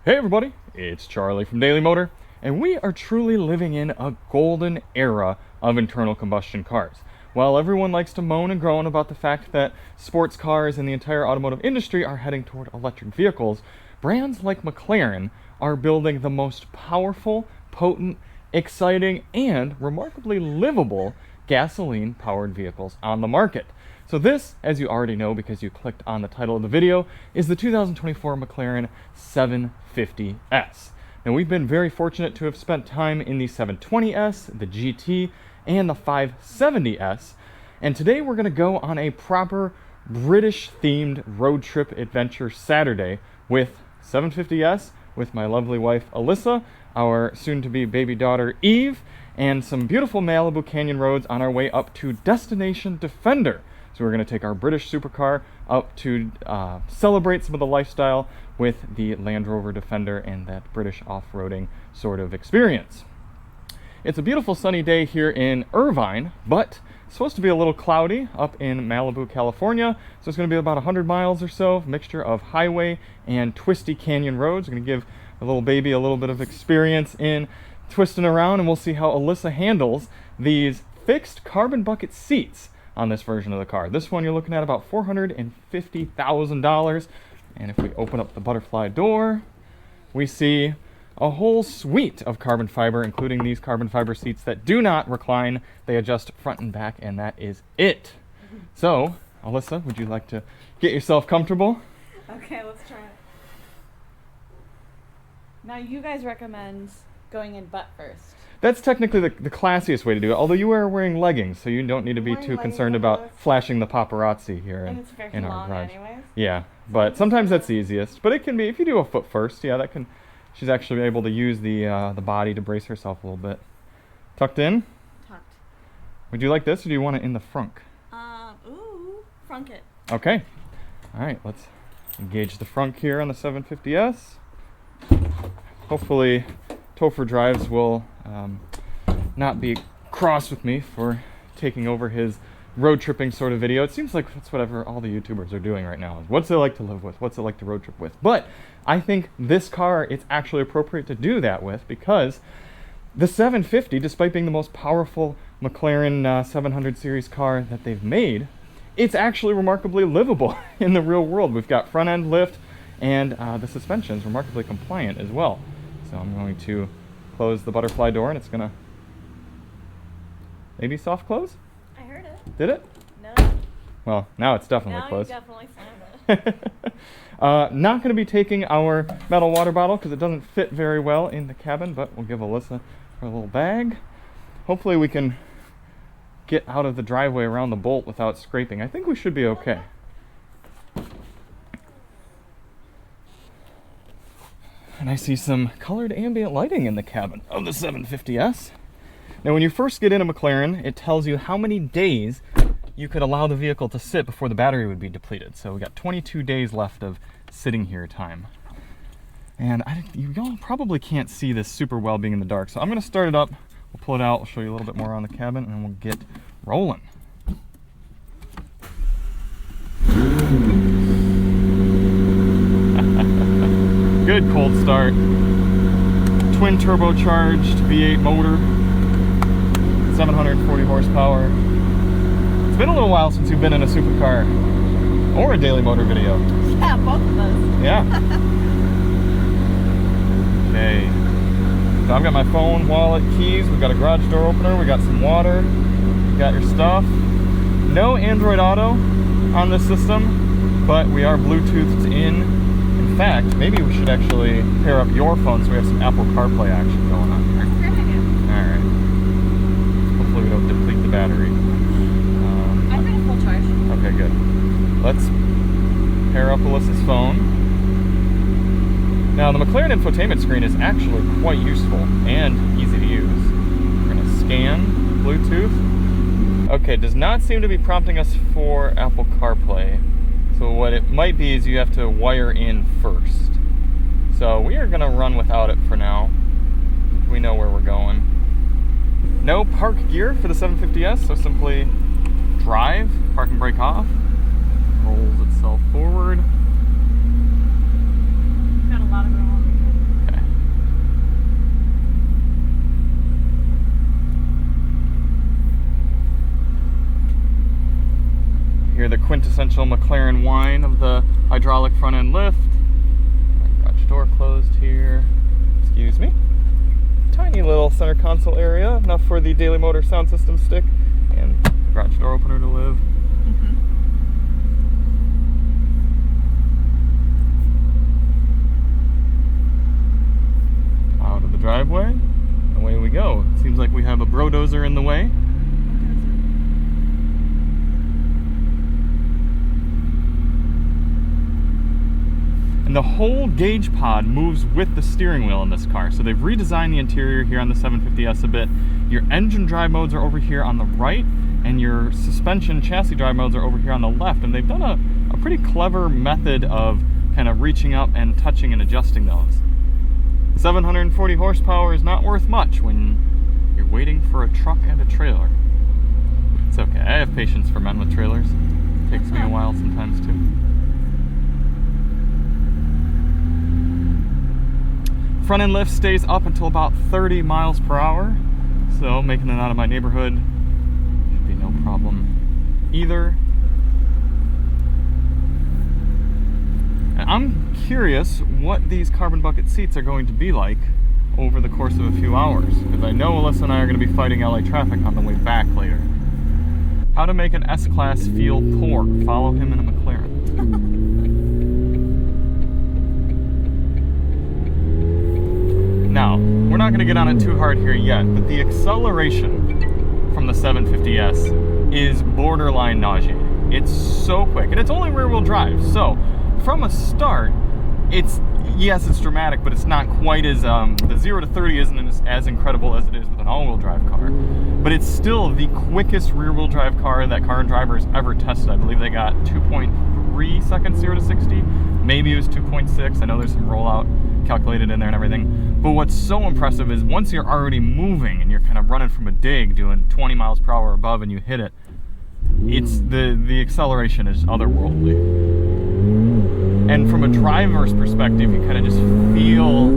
Hey everybody, it's Charlie from Daily Motor, and we are truly living in a golden era of internal combustion cars. While everyone likes to moan and groan about the fact that sports cars and the entire automotive industry are heading toward electric vehicles, brands like McLaren are building the most powerful, potent, exciting, and remarkably livable gasoline-powered vehicles on the market. So this, as you already know because you clicked on the title of the video, is the 2024 McLaren 750S. Now we've been very fortunate to have spent time in the 720S, the GT, and the 570S, and today we're going to go on a proper British-themed road trip adventure Saturday with 750S, with my lovely wife Alyssa, our soon-to-be baby daughter Eve, and some beautiful Malibu Canyon roads on our way up to Destination Defender. So we're going to take our British supercar up to celebrate some of the lifestyle with the Land Rover Defender and that British off-roading sort of experience. It's a beautiful sunny day here in Irvine, but it's supposed to be a little cloudy up in Malibu, California. So it's going to be about 100 miles or so, mixture of highway and twisty canyon roads. We're going to give the little baby a little bit of experience in twisting around, and we'll see how Alyssa handles these fixed carbon bucket seats on this version of the car. This one you're looking at about $450,000, and if we open up the butterfly door, we see a whole suite of carbon fiber, including these carbon fiber seats that do not recline. They adjust front and back, and that is it. So, Alyssa, would you like to get yourself comfortable? Okay, let's try it. Now you guys recommend going in butt first. That's technically the classiest way to do it, although you are wearing leggings, so you don't need to be too concerned about flashing the paparazzi here in our garage. Anyways. Yeah, but sometimes that's the easiest. But it can be, if you do a foot first, yeah, that can, she's actually able to use the body to brace herself a little bit. Tucked in? Tucked. Would you like this, or do you want it in the frunk? Frunk it. Okay. All right, let's engage the frunk here on the 750S. Hopefully Topher Drives will not be cross with me for taking over his road tripping sort of video. It seems like that's whatever all the YouTubers are doing right now. What's it like to live with? What's it like to road trip with? But I think this car, it's actually appropriate to do that with, because the 750, despite being the most powerful McLaren 700 series car that they've made, it's actually remarkably livable in the real world. We've got front end lift, and the suspension is remarkably compliant as well. So I'm going to close the butterfly door, and it's going to maybe soft close? I heard it. Did it? No. Well, now it's definitely closed. Now you definitely slammed it. Not going to be taking our metal water bottle because it doesn't fit very well in the cabin, but we'll give Alyssa her little bag. Hopefully we can get out of the driveway around the bolt without scraping. I think we should be okay. And I see some colored ambient lighting in the cabin of the 750S. Now when you first get in a McLaren, it tells you how many days you could allow the vehicle to sit before the battery would be depleted. So we got 22 days left of sitting here time. And you all probably can't see this super well being in the dark. So I'm going to start it up, we'll pull it out, we'll show you a little bit more around the cabin, and then we'll get rolling. Good cold start. Twin turbocharged V8 motor, 740 horsepower. It's been a little while since you've been in a supercar or a Daily Motor video. Yeah, both of those. Yeah. Okay. So I've got my phone, wallet, keys. We've got a garage door opener. We got some water. We got your stuff. No Android Auto on this system, but we are Bluetoothed in. In fact, maybe we should actually pair up your phone so we have some Apple CarPlay action going on here. That's a great idea. Alright. Hopefully we don't deplete the battery. I've been at full charge. Okay, good. Let's pair up Alyssa's phone. Now, the McLaren infotainment screen is actually quite useful and easy to use. We're going to scan Bluetooth. Okay, does not seem to be prompting us for Apple CarPlay. So what it might be is you have to wire in first. So we are going to run without it for now. We know where we're going. No park gear for the 750S, so simply drive, park and brake off, rolls itself forward. Got a lot of room over here. quintessential McLaren whine of the hydraulic front end lift. Garage door closed here. Excuse me. Tiny little center console area, enough for the Daily Motor sound system stick and garage door opener to live. Out of the driveway, away we go. It seems like we have a brodozer in the way. And the whole gauge pod moves with the steering wheel in this car. So they've redesigned the interior here on the 750S a bit. Your engine drive modes are over here on the right, and your suspension chassis drive modes are over here on the left. And they've done a pretty clever method of kind of reaching up and touching and adjusting those. 740 horsepower is not worth much when you're waiting for a truck and a trailer. It's okay, I have patience for men with trailers. It takes me a while sometimes too. Front end lift stays up until about 30 miles per hour, so making it out of my neighborhood should be no problem either. And I'm curious what these carbon bucket seats are going to be like over the course of a few hours, because I know Alyssa and I are going to be fighting LA traffic on the way back later. How to make an S-Class feel poor. Follow him in a McLaren. Now, we're not going to get on it too hard here yet, but the acceleration from the 750S is borderline nauseating. It's so quick, and it's only rear-wheel drive, so from a start, yes, it's dramatic, but it's not quite as, the 0 to 30 isn't as incredible as it is with an all-wheel drive car, but it's still the quickest rear-wheel drive car that Car and Driver has ever tested. I believe they got 2.3 seconds 0 to 60, maybe it was 2.6, I know there's some rollout calculated in there and everything. But what's so impressive is once you're already moving and you're kind of running from a dig doing 20 miles per hour above and you hit it, it's the acceleration is otherworldly. And from a driver's perspective, you kind of just feel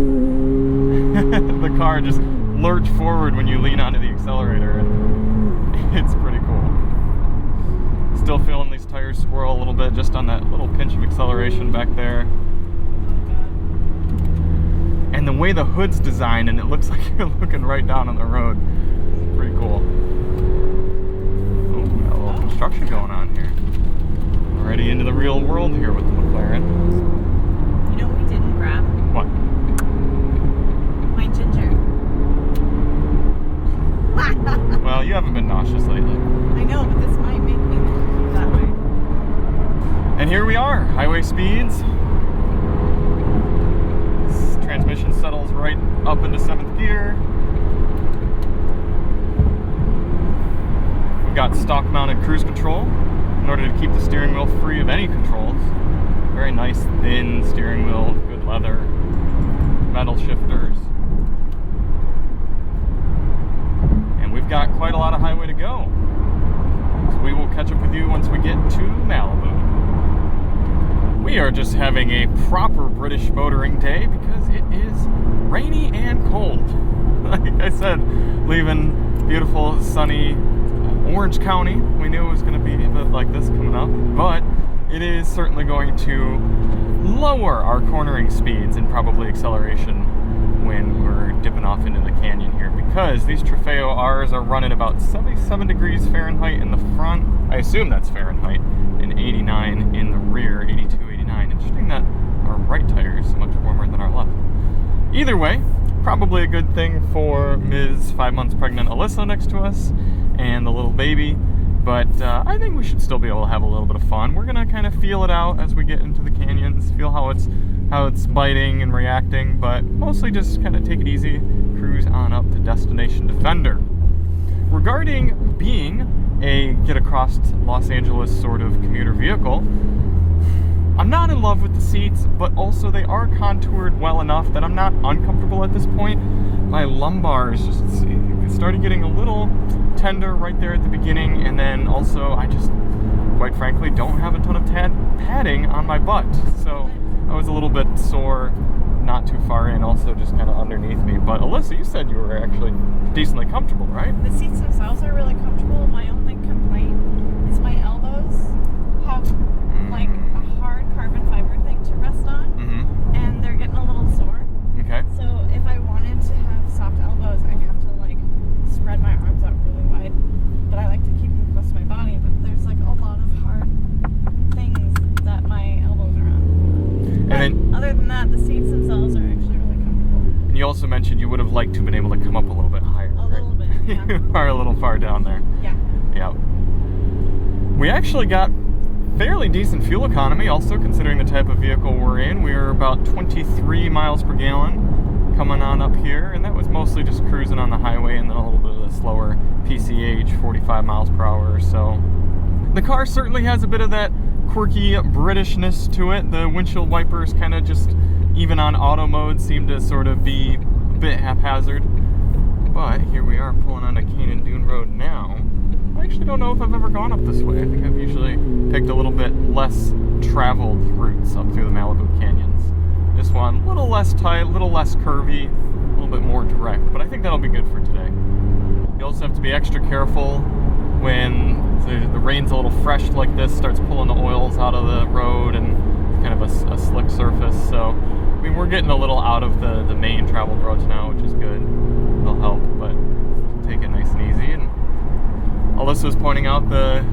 the car just lurch forward when you lean onto the accelerator, and it's pretty cool. Still feeling these tires swirl a little bit just on that little pinch of acceleration back there. And the way the hood's designed, and it looks like you're looking right down on the road. It's pretty cool. Oh, we got a little construction going on here. Already into the real world here with the McLaren. You know what we didn't grab? What? My ginger. Well, you haven't been nauseous lately. I know, but this might make me that way. And here we are, highway speeds. Transmission settles right up into 7th gear. We've got stock mounted cruise control in order to keep the steering wheel free of any controls. Very nice thin steering wheel, good leather, metal shifters. And we've got quite a lot of highway to go. So we will catch up with you once we get to Malibu. We are just having a proper British motoring day because it is rainy and cold. Like I said, leaving beautiful, sunny Orange County. We knew it was going to be a bit like this coming up, but it is certainly going to lower our cornering speeds and probably acceleration when we're dipping off into the canyon here, because these Trofeo Rs are running about 77 degrees Fahrenheit in the front. I assume that's Fahrenheit, and 89 in the rear, 82, 89. Interesting that our right tire is so much warmer than our left. Either way, probably a good thing for Ms. 5 months pregnant Alyssa next to us and the little baby, but I think we should still be able to have a little bit of fun. We're gonna kind of feel it out as we get into the canyons, feel how it's biting and reacting, but mostly just kind of take it easy, cruise on up to Destination Defender. Regarding being a get across Los Angeles sort of commuter vehicle, I'm not in love with the seats, but also they are contoured well enough that I'm not uncomfortable at this point. My lumbar is just started getting a little tender right there at the beginning, and then also I just, quite frankly, don't have a ton of padding on my butt, so I was a little bit sore, not too far in, also just kind of underneath me. But Alyssa, you said you were actually decently comfortable, right? The seats themselves are really comfortable. My only complaint is my elbows have also mentioned you would have liked to have been able to come up a little bit higher. A little bit, yeah. You are a little far down there. Yeah. Yep. We actually got fairly decent fuel economy, also considering the type of vehicle we're in. We were about 23 miles per gallon coming on up here, and that was mostly just cruising on the highway and then a little bit of the slower PCH, 45 miles per hour or so. The car certainly has a bit of that quirky Britishness to it. The windshield wipers kind of just, even on auto mode, seem to sort of be a bit haphazard. But here we are pulling onto Canyon Dune Road now. I actually don't know if I've ever gone up this way. I think I've usually picked a little bit less traveled routes up through the Malibu canyons. This one, a little less tight, a little less curvy, a little bit more direct, but I think that'll be good for today. You also have to be extra careful when the rain's a little fresh like this, starts pulling the oils out of the road and kind of a slick surface. So, I mean, we're getting a little out of the main traveled roads now, which is good. It'll help, but take it nice and easy. And Alyssa was pointing out the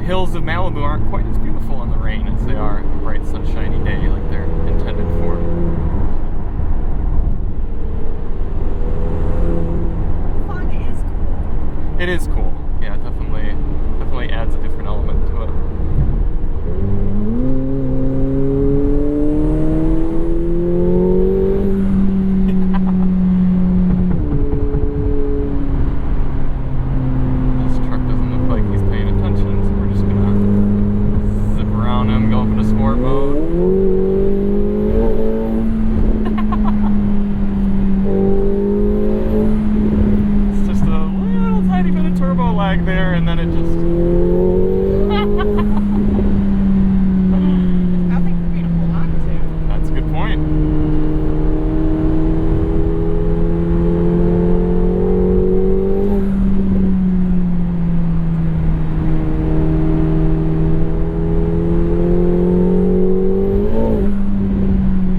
hills of Malibu aren't quite as beautiful in the rain as they are on a bright, sunshiny day like they're intended for. Fog is cool. It is cool. Yeah, definitely adds a different element to it. There, and then it just nothing for me to hold on to. That's a good point.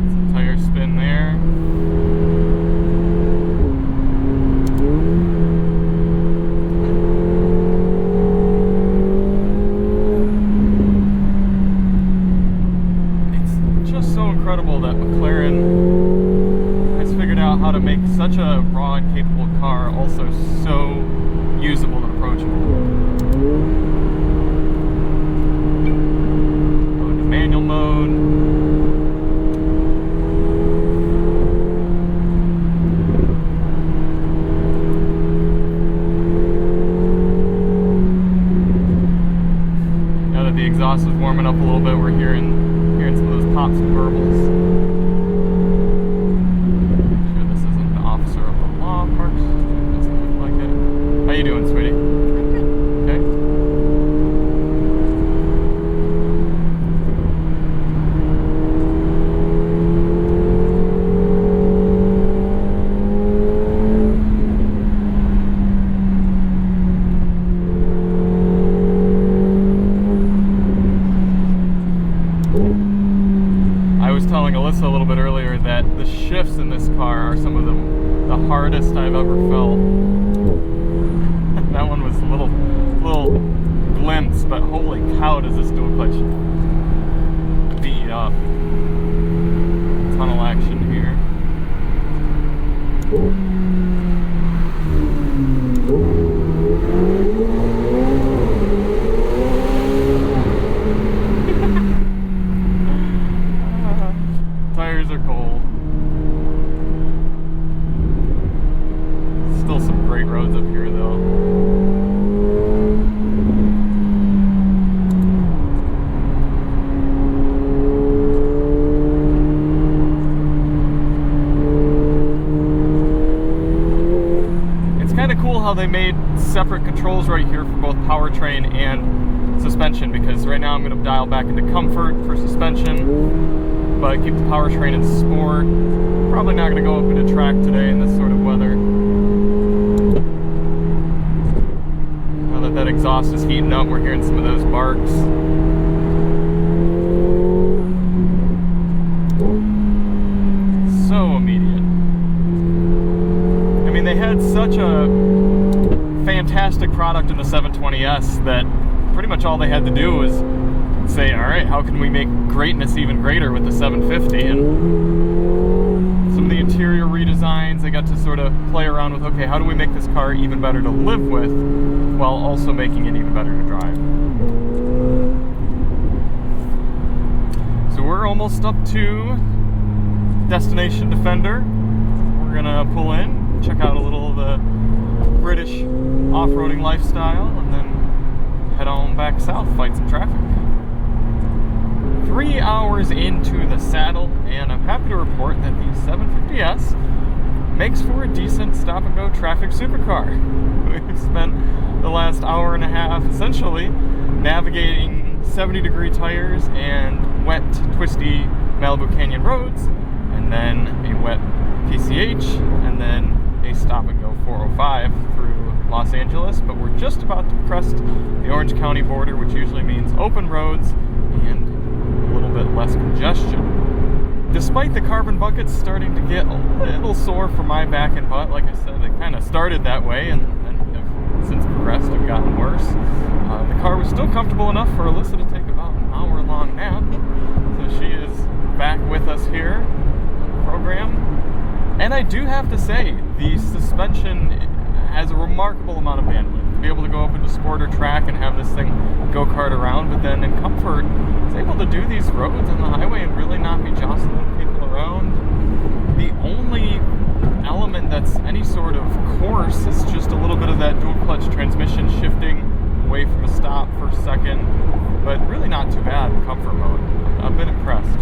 Some tire spin there. Incredible that McLaren has figured out how to make such a raw and capable car also so usable and approachable. Go into manual mode. Now that the exhaust is warming up a little bit, we're hearing some of those pops and burbles. Make sure this isn't the officer of the law parks. Doesn't look like it. How you doing, sweetie? I'm good. Okay. I was telling Alyssa a little bit earlier that the shifts in this car are some of the hardest I've ever felt. That one was a little glimpse, but holy cow, does this dual clutch beat up. Tunnel action here. Tires are cold. Still some great roads up here though. It's kind of cool how they made separate controls right here for both powertrain and suspension, because right now I'm going to dial back into comfort for suspension, but keep the powertrain in sport. Probably not going to go up into track today in this sort of weather. Now that exhaust is heating up, we're hearing some of those barks. So immediate. I mean, they had such a fantastic product in the 720S that pretty much all they had to do was say, all right, how can we make greatness even greater with the 750? And some of the interior redesigns, they got got to sort of play around with, okay, how do we make this car even better to live with while also making it even better to drive? So we're almost up to Destination Defender. We're gonna pull in, check out a little of the British off-roading lifestyle, and then head on back south, fight some traffic. 3 hours into the saddle, and I'm happy to report that the 750S makes for a decent stop-and-go traffic supercar. We've spent the last hour and a half essentially navigating 70-degree tires and wet, twisty Malibu Canyon roads, and then a wet PCH, and then a stop-and-go 405 through Los Angeles, but we're just about to crest the Orange County border, which usually means open roads and a little bit less congestion. Despite the carbon buckets starting to get a little sore for my back and butt, like I said, they kind of started that way and have since progressed and gotten worse. The car was still comfortable enough for Alyssa to take about an hour-long nap, so she is back with us here on the program. And I do have to say, the suspension has a remarkable amount of bandwidth. To be able to go up into sport or track and have this thing go-kart around, but then in comfort, it's able to do these roads on the highway and really not be jostling people around. The only element that's any sort of course is just a little bit of that dual-clutch transmission shifting away from a stop for a second, but really not too bad in comfort mode. I've been impressed.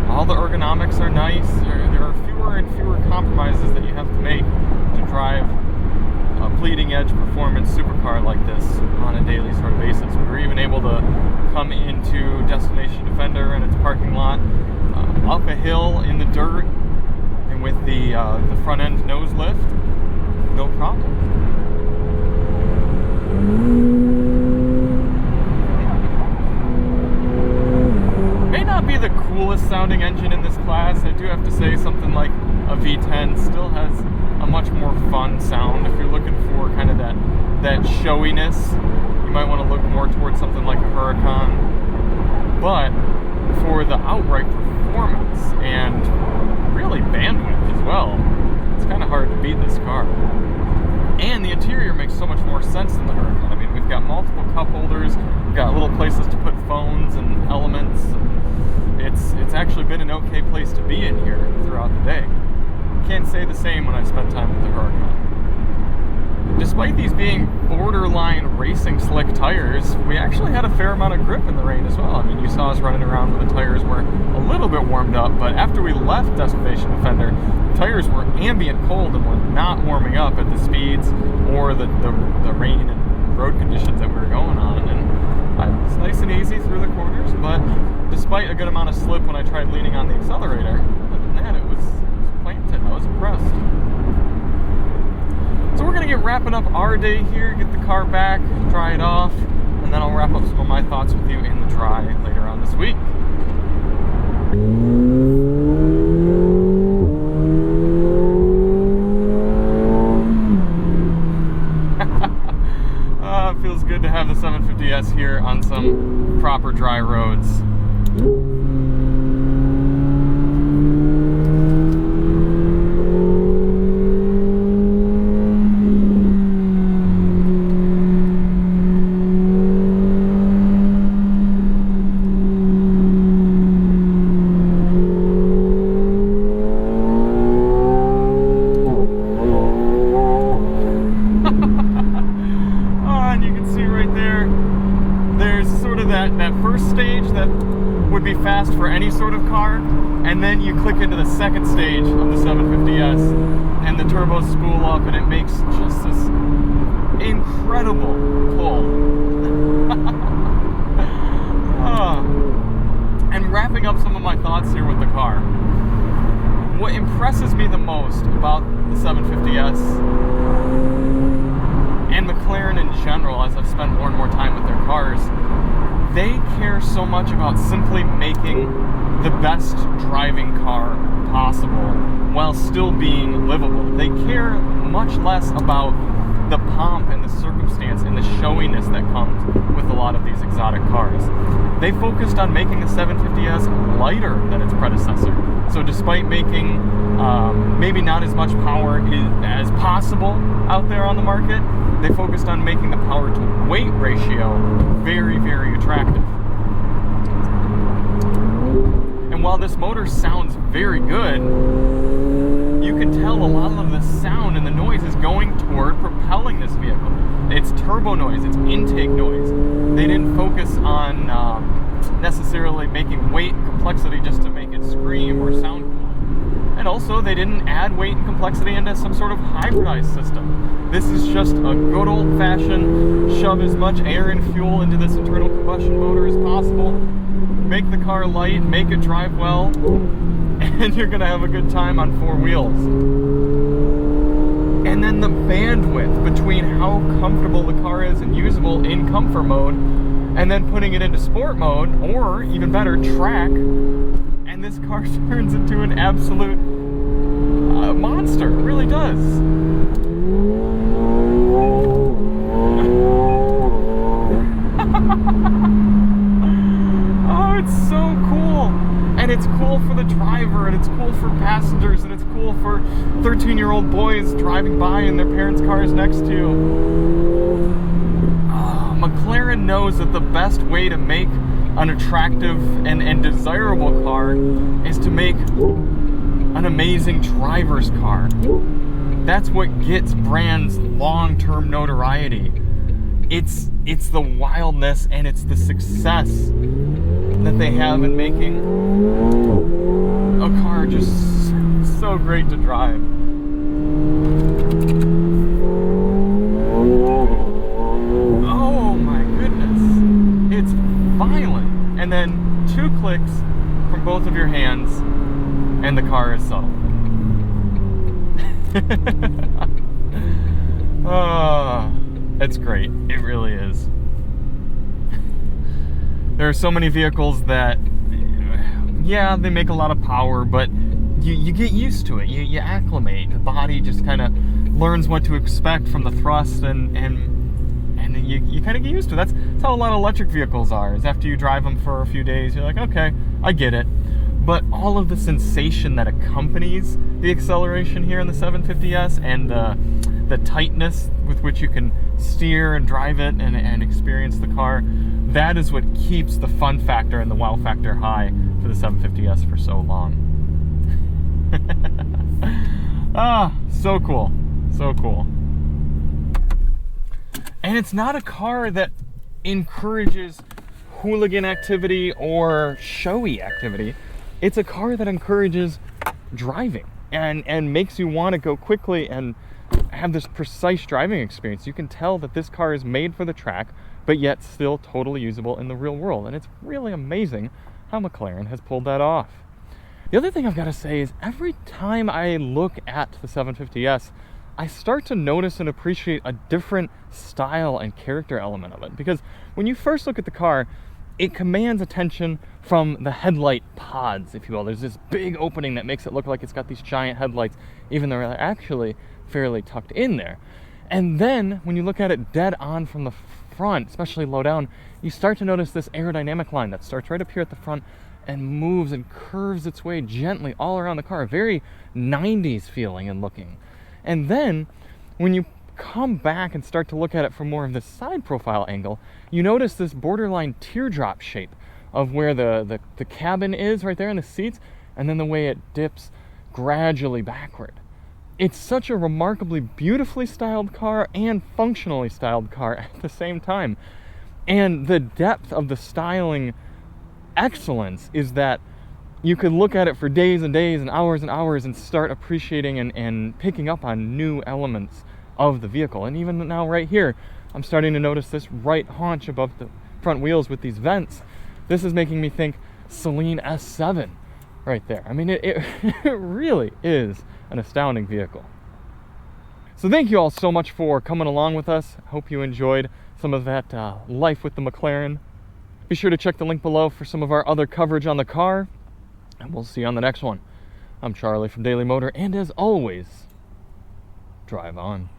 All the ergonomics are nice. There are fewer and fewer compromises that you have to make to drive a bleeding edge performance supercar like this on a daily sort of basis. We were even able to come into Destination Defender and its parking lot up a hill in the dirt and with the front end nose lift, no problem. May not be the coolest sounding engine in this class. I do have to say something like a V10 still has a much more fun sound. If you're looking for kind of that showiness, you might want to look more towards something like a Huracan. But for the outright performance and really bandwidth as well, it's kind of hard to beat this car. And the interior makes so much more sense than the Huracan. I mean, we've got multiple cup holders, we've got little places to put phones and elements. It's actually been an okay place to be in here throughout the day. Can't say the same when I spent time with the Huracan. Despite these being borderline racing slick tires, we actually had a fair amount of grip in the rain as well. I mean, you saw us running around where the tires were a little bit warmed up, but after we left Destination Defender, the tires were ambient cold and were not warming up at the speeds or the rain and road conditions that we were going on. And it's nice and easy through the corners, but despite a good amount of slip when I tried leaning on the accelerator, other than that, it was planted. I was impressed. So we're going to get wrapping up our day here, get the car back, dry it off, and then I'll wrap up some of my thoughts with you in the dry later on this week. It feels good to have the 750S here on some proper dry roads. Fast for any sort of car, and then you click into the second stage of the 750S and the turbos spool up and it makes just this incredible pull. And wrapping up some of my thoughts here with the car, what impresses me the most about the 750S and McLaren in general, as I've spent more and more time with their cars, they care so much about simply making the best driving car possible while still being livable. They care much less about the pomp and the circumstance and the showiness that comes with a lot of these exotic cars. They focused on making the 750S lighter than its predecessor. So despite making maybe not as much power as possible out there on the market, they focused on making the power to weight ratio very, very attractive. And while this motor sounds very good, you can tell a lot of the sound and the noise is going toward propelling this vehicle. It's turbo noise, it's intake noise. They didn't focus on necessarily making weight and complexity just to make it scream or sound cool. And also, they didn't add weight and complexity into some sort of hybridized system. This is just a good old-fashioned shove as much air and fuel into this internal combustion motor as possible, make the car light, make it drive well, and you're gonna have a good time on four wheels. And then the bandwidth between how comfortable the car is and usable in comfort mode, and then putting it into sport mode, or even better, track, and this car turns into an absolute monster. It really does. Oh, it's so cool. And it's cool for the driver, and it's cool for passengers, and it's cool for 13-year-old boys driving by in their parents' cars next to you. McLaren knows that the best way to make an attractive and desirable car is to make an amazing driver's car. That's what gets brands long-term notoriety. It's the wildness and it's the success that they have in making a car just so great to drive. Oh my goodness. It's violent. And then 2 clicks from both of your hands and the car is settled. It's great. It really is. There are so many vehicles that, yeah, they make a lot of power, but you get used to it. You acclimate. The body just kind of learns what to expect from the thrust, and you kind of get used to it. That's how a lot of electric vehicles are. Is after you drive them for a few days, you're like, okay, I get it. But all of the sensation that accompanies the acceleration here in the 750S and the tightness with which you can steer and drive it and experience the car, that is what keeps the fun factor and the wow factor high for the 750S for so long. So cool. So cool. And it's not a car that encourages hooligan activity or showy activity. It's a car that encourages driving and makes you want to go quickly and have this precise driving experience. You can tell that this car is made for the track, but yet still totally usable in the real world. And it's really amazing how McLaren has pulled that off. The other thing I've got to say is every time I look at the 750S, I start to notice and appreciate a different style and character element of it. Because when you first look at the car, it commands attention from the headlight pods, if you will. There's this big opening that makes it look like it's got these giant headlights, even though they're actually fairly tucked in there. And then when you look at it dead on from the front, especially low down, you start to notice this aerodynamic line that starts right up here at the front and moves and curves its way gently all around the car. Very 90s feeling and looking. And then when you come back and start to look at it from more of the side profile angle, you notice this borderline teardrop shape of where the cabin is right there in the seats, and then the way it dips gradually backward. It's such a remarkably beautifully styled car and functionally styled car at the same time. And the depth of the styling excellence is that you could look at it for days and days and hours and start appreciating and picking up on new elements of the vehicle. And even now right here, I'm starting to notice this right haunch above the front wheels with these vents. This is making me think Celine S7 right there. I mean, it really is an astounding vehicle. So thank you all so much for coming along with us. I hope you enjoyed some of that life with the McLaren. Be sure to check the link below for some of our other coverage on the car, and we'll see you on the next one. I'm Charlie from Daily Motor, and as always, drive on.